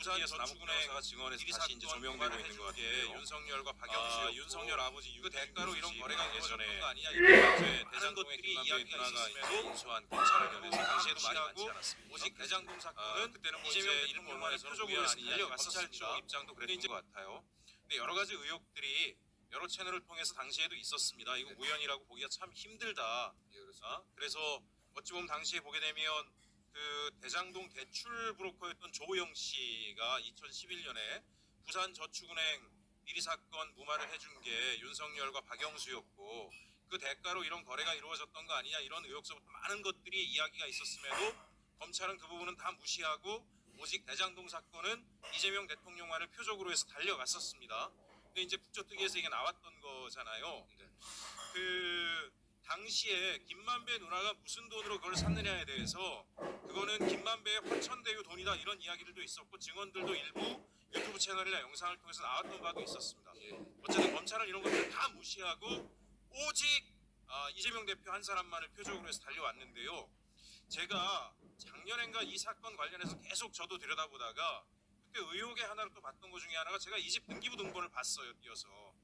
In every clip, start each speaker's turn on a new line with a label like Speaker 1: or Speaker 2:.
Speaker 1: 부산 저축은행
Speaker 2: 증언에서
Speaker 1: 비리
Speaker 2: 다시 이제
Speaker 1: 사건
Speaker 2: 조명되고 있는 것 같아요.
Speaker 1: 윤석열과 박영수,
Speaker 2: 윤석열 아버지
Speaker 1: 그 대가로 이런 거래가
Speaker 2: 예전에
Speaker 1: 거 아니냐
Speaker 2: 이제
Speaker 1: 다른 것들이 이야기가
Speaker 2: 누나가
Speaker 1: 있었음에도
Speaker 2: 인수한
Speaker 1: 검찰을
Speaker 2: 관련해서
Speaker 1: 당시에도
Speaker 2: 당시에도
Speaker 1: 많이
Speaker 2: 많이
Speaker 1: 많지
Speaker 2: 많지
Speaker 1: 않았습니다.
Speaker 2: 않았습니까?
Speaker 1: 오직 대장동 사건은
Speaker 2: 그때는 뭐
Speaker 1: 이재명
Speaker 2: 이제
Speaker 1: 대통령만의
Speaker 2: 언론에서는
Speaker 1: 표적으로
Speaker 2: 우연
Speaker 1: 해서
Speaker 2: 아니냐
Speaker 1: 달려갔었습니다.
Speaker 2: 검찰 쪽 입장도 그랬던 것 같아요. 근데 여러 가지 의혹들이 여러 채널을 통해서 당시에도 있었습니다. 이거 우연이라고 보기가 참 힘들다. 그래서 어찌 보면 당시에 보게 되면 그 대장동 대출 브로커였던 조호영 씨가 2011년에 부산저축은행 비리 사건 무마를 해준 게 윤석열과 박영수였고 그 대가로 이런 거래가 이루어졌던 거 아니냐 이런 의혹서부터 많은 것들이 이야기가 있었음에도 검찰은 그 부분은 다 무시하고 오직 대장동 사건은 이재명 대통령만을 표적으로 해서 달려갔었습니다. 근데 이제 국조특위에서 이게 나왔던 거잖아요. 그 당시에 김만배 누나가 무슨 돈으로 그걸 샀느냐에 대해서 그거는 김만배의 화천대유 돈이다 이런 이야기들도 있었고 증언들도 일부 유튜브 채널이나 영상을 통해서 나왔던 바도 있었습니다. 어쨌든 검찰은 이런 것들을 다 무시하고 오직 이재명 대표 한 사람만을 표적으로 해서 달려왔는데요. 제가 작년엔가 이 사건 관련해서 계속 저도 들여다보다가 그때 의혹의 하나로 또 봤던 것 중에 하나가 제가 이 집 등기부 등본을 봤어요. 띄어서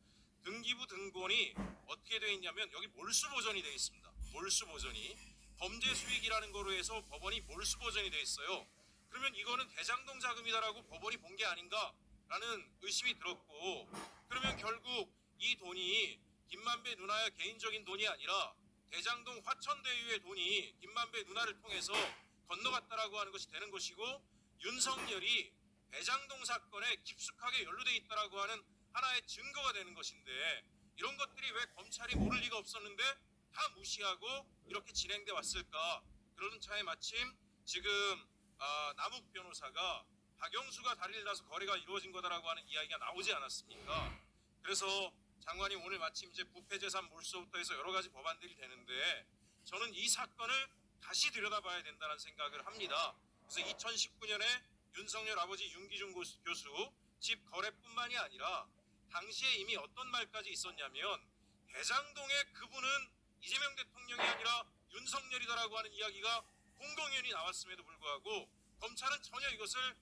Speaker 2: 등기부 등본이 어떻게 되어 있냐면 여기 몰수 보전이 되어 있습니다. 몰수 보전이 범죄 수익이라는 거로 해서 법원이 몰수 보전이 되어 있어요. 그러면 이거는 대장동 자금이다라고 법원이 본 게 아닌가라는 의심이 들었고 그러면 결국 이 돈이 김만배 누나의 개인적인 돈이 아니라 대장동 화천대유의 돈이 김만배 누나를 통해서 건너갔다라고 하는 것이 되는 것이고 윤석열이 대장동 사건에 깊숙하게 연루돼 있다라고 하는 하나의 증거가 되는 것인데 이런 것들이 왜 검찰이 모를 리가 없었는데 다 무시하고 이렇게 진행돼 왔을까? 그러는 차에 마침 지금 남욱 변호사가 박영수가 다리를 놔서 거래가 이루어진 거다라고 하는 이야기가 나오지 않았습니까? 그래서 장관님 오늘 마침 이제 부패재산 몰수부터 해서 여러 가지 법안들이 되는데 저는 이 사건을 다시 들여다봐야 된다는 생각을 합니다. 그래서 2019년에 윤석열 아버지 윤기중 교수 집 거래뿐만이 아니라 당시에 이미 어떤 말까지 있었냐면 대장동의 그분은 이재명 대통령이 아니라 윤석열이다라고 하는 이야기가 공공연히 나왔음에도 불구하고 검찰은 전혀 이것을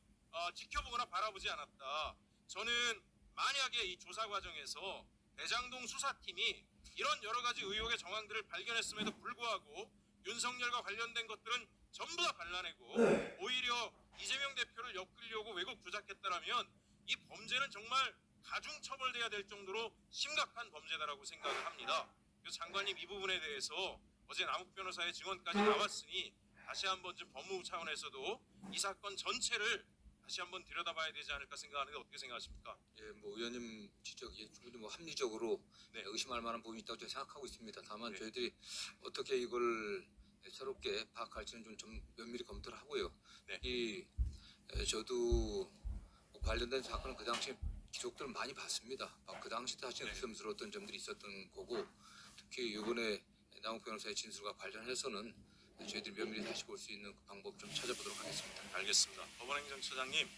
Speaker 2: 지켜보거나 바라보지 않았다. 저는 만약에 이 조사 과정에서 대장동 수사팀이 이런 여러 가지 의혹의 정황들을 발견했음에도 불구하고 윤석열과 관련된 것들은 전부 다 발라내고 오히려 이재명 대표를 엮으려고 왜곡 조작했다라면 이 범죄는 정말 가중처벌돼야 될 정도로 심각한 범죄다라고 생각을 합니다. 그래서 장관님 이 부분에 대해서 어제 남욱 변호사의 증언까지 나왔으니 다시 한번 좀 법무부 차원에서도 이 사건 전체를 다시 한번 들여다봐야 되지 않을까 생각하는데 어떻게 생각하십니까?
Speaker 3: 예, 뭐 의원님 지적이 충분히 뭐 합리적으로
Speaker 2: 네.
Speaker 3: 의심할 만한 부분이 있다고 저는 생각하고 있습니다. 다만
Speaker 2: 네.
Speaker 3: 저희들이 어떻게 이걸 새롭게 파악할지는 좀 면밀히 검토를 하고요.
Speaker 2: 네.
Speaker 3: 저도 관련된 사건은 그 당시 기록들을 많이 봤습니다. 그 당시 사실
Speaker 2: 네.
Speaker 3: 부담스러웠던 점들이 있었던 거고 특히 이번에 남욱 변호사의 진술과 관련해서는 저희들이 면밀히 다시 볼 수 있는 그 방법 좀 찾아보도록 하겠습니다.
Speaker 2: 알겠습니다. 법원행정처장님,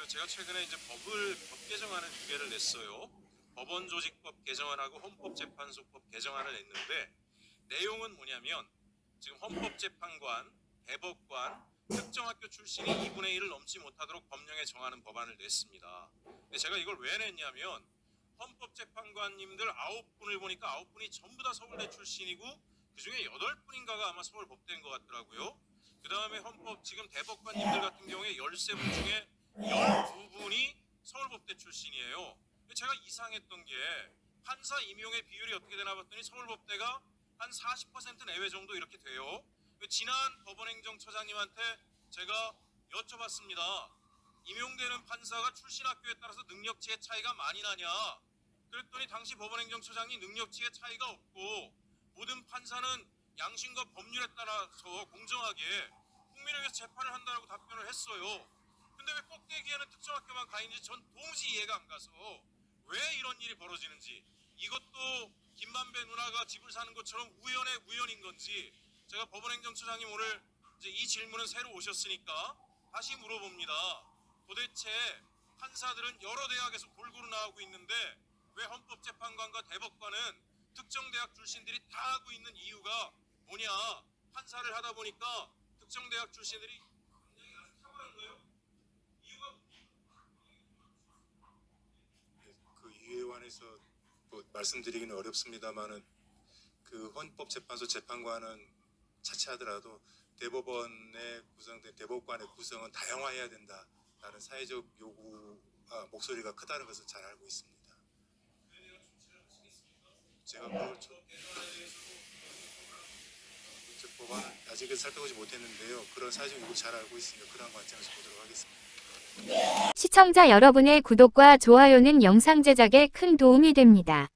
Speaker 2: 제가 최근에 이제 법 개정안을 2개를 냈어요. 법원조직법 개정안하고 헌법재판소법 개정안을 냈는데 내용은 뭐냐면 지금 헌법재판관, 대법관, 특정 학교 출신이 2분의 1을 넘지 못하도록 법령에 정하는 법안을 냈습니다. 근데 제가 이걸 왜 냈냐면 헌법재판관님들 9분을 보니까 9분이 전부 다 서울대 출신이고 그중에 8분인가가 아마 서울법대인 것 같더라고요. 그 다음에 지금 대법관님들 같은 경우에 13분 중에 12분이 서울법대 출신이에요. 제가 이상했던 게 판사 임용의 비율이 어떻게 되나 봤더니 서울법대가 한 40% 내외 정도 이렇게 돼요. 지난 법원행정처장님한테 제가 여쭤봤습니다. 임용되는 판사가 출신 학교에 따라서 능력치의 차이가 많이 나냐? 그랬더니 당시 법원행정처장이 능력치의 차이가 없고 모든 판사는 양심과 법률에 따라서 공정하게 국민을 위해서 재판을 한다고 답변을 했어요. 근데 왜 꼭대기에는 특정 학교만 가 있는지 전 도무지 이해가 안 가서 왜 이런 일이 벌어지는지 이것도 김만배 누나가 집을 사는 것처럼 우연의 우연인 건지 제가 법원행정처장님 오늘 이제 이 질문은 새로 오셨으니까 다시 물어봅니다. 도대체 판사들은 여러 대학에서 골고루 나오고 있는데 왜 헌법재판관과 대법관은 특정 대학 출신들이 다 하고 있는 이유가 뭐냐? 판사를 하다 보니까 특정 대학 출신들이 굉장히 탁월한 거예요.
Speaker 4: 위원회에서 뭐 말씀드리기는 어렵습니다만은 그 헌법재판소 재판관은 차치하더라도 대법원의 구성된 대법관의 구성은 다양화해야 된다라는 사회적 요구와 목소리가 크다는 것을 잘 알고 있습니다. 제가 그걸 법안은 아직은 살펴보지 못했는데요. 그런 사회적 요구 잘 알고 있으니까 그런 관점에서 보도록 하겠습니다.
Speaker 5: 시청자 여러분의 구독과 좋아요는 영상 제작에 큰 도움이 됩니다.